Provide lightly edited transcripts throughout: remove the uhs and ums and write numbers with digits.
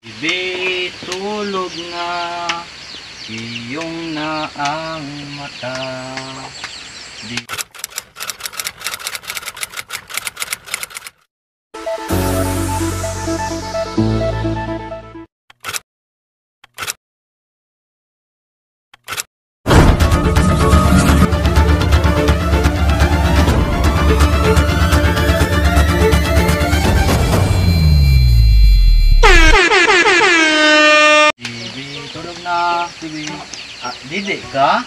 Bibi, tulog na, iyong na ang mata. Tulog na, Bibi. Didi ka?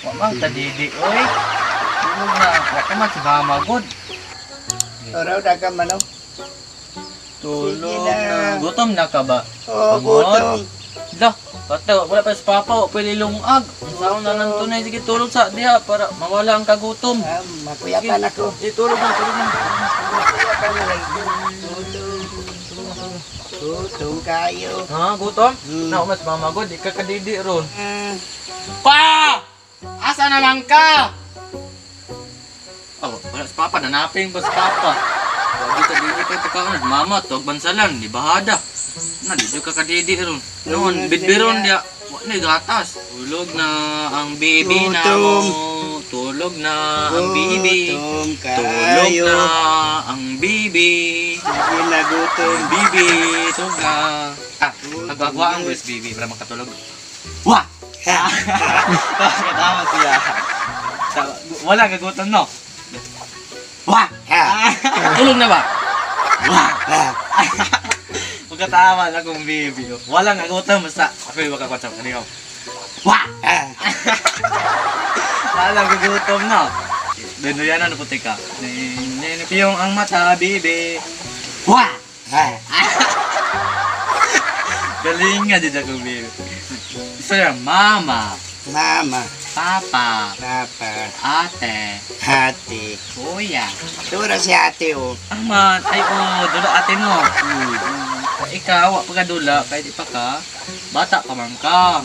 Wa man ta didi, oy. Tulog na, wa ka man si mama good. Oraw na ka man, oh. Tulog na. Gutom na ka ba? Oo, gutom. Lah, kata wala pa si papa, pwede lungag. Sao na lang tunay, sige tulog sa diha para mawala ang kagutom. Makuyapan ako. Tulog na, tulog na. Makuyapan na lang. Gutom kayo. Ha, gutom? Na, mas mama good, di ka kadidi ron. Pa! Asa naman ka? Oh, wala si papa, nanaping ba si papa? Wagi ka didi ka pagkaon, mama, tuwag bansalan, di bahada. Na, didi ka kadidi ron. Noon, bidbiron dia, wala gatas. Tulog na ang baby na mo. Tulog na ang baby. Tulog na ang baby. Sige na gutom. Baby, tulog na. Nagwagwa ang best baby para makatulog. Wah! Katawa siya. Wala gagutom, no? Wah! Tulog na ba? Wah! Pagkatawa na kong baby. Wala gagutom, basta ako yung makakwatsak. Ano yun? Wah! Wala gagutom, no? Dino yan, ano puti ka? Yung ang mata, baby. Wah! Galing nga din akong baby. Isa yan, mama. Mama. Papa. Papa. Ate. Ate. Kuya. Dura si ate, oh. Aman. Ay, dula ate mo. Ikaw, wak pa ka dula. Kahit di pa ka. Bata pa man ka.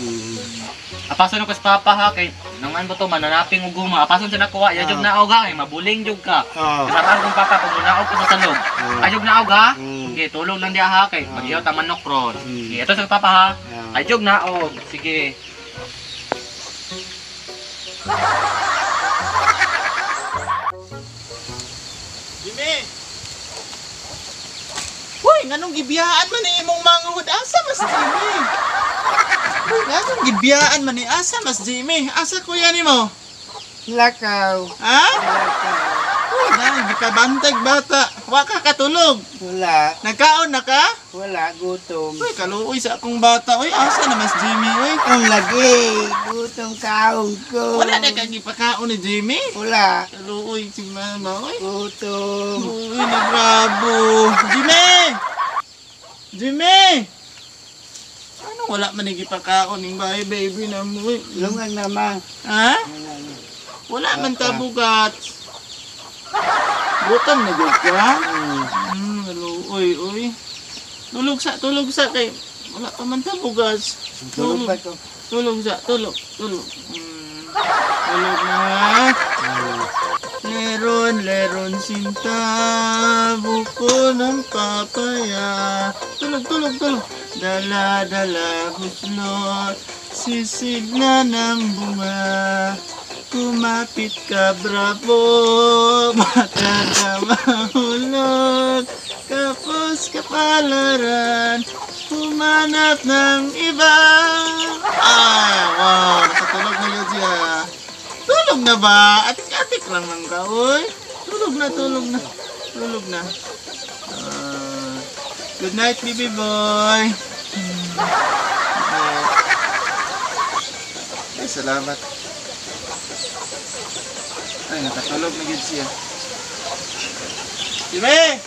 Apason ako sa papa ha. Kay, naman ba to, mananaping uguma. Apason siya nakuha. Yajog na ako ha. Mabuling jog ka. Kasaraan kong papa, pag lunaog ka sa salog. Ayog na ako ha. Sige, tulog lang diya ha. Kay, mag-iyaw taman nokron. Sige, ito sa papa ha. Ayog na ako. Sige. Jimmy! Uy, nganong gibiyaan man ni imong manghud? Asa mas Jimmy? Uy, nganong gibiyaan man ni asa mas Jimmy? Asa kuya nimo? Lakaw. Ha? Lakaw. Uy, nang gikabantag bata. Wa ka katulog. Wala. Nagkaon na ka? Wala, gutom. Uy, kaluoy sa akong bata. Uy, asa na mas Jimmy? Uy, Ang lagi. Gutom kaon ko. wala na kang ipakaon ni Jimmy? Wala. Kaluoy si mama. Uy, Gutom. uy, nagrabo. Jimmy! Jimmy! Ano wala man ipakaon ng baby na mo? Uy. Lungang naman. Ha? Wala man tabugat. Gutom na jud ka? Uy, uy. Tulog sa kay wala pa man tabugas. Tulog pa ko. Tulog. Tulog na. Leron sinta, buko ng papaya. Tulog. Dala, huslot, sisig na ng bunga. Kumapit ka, bravo, baka ka mahulog. Kapos kapalaran, humanap ng iba. Ay, wow, nakatulog na yun siya. Tulog na ba? Atik-atik lang lang ka, uy. Tulog na. Good night, baby boy. Ay, salamat. Ay, nakatulog na yun siya. Jimmy!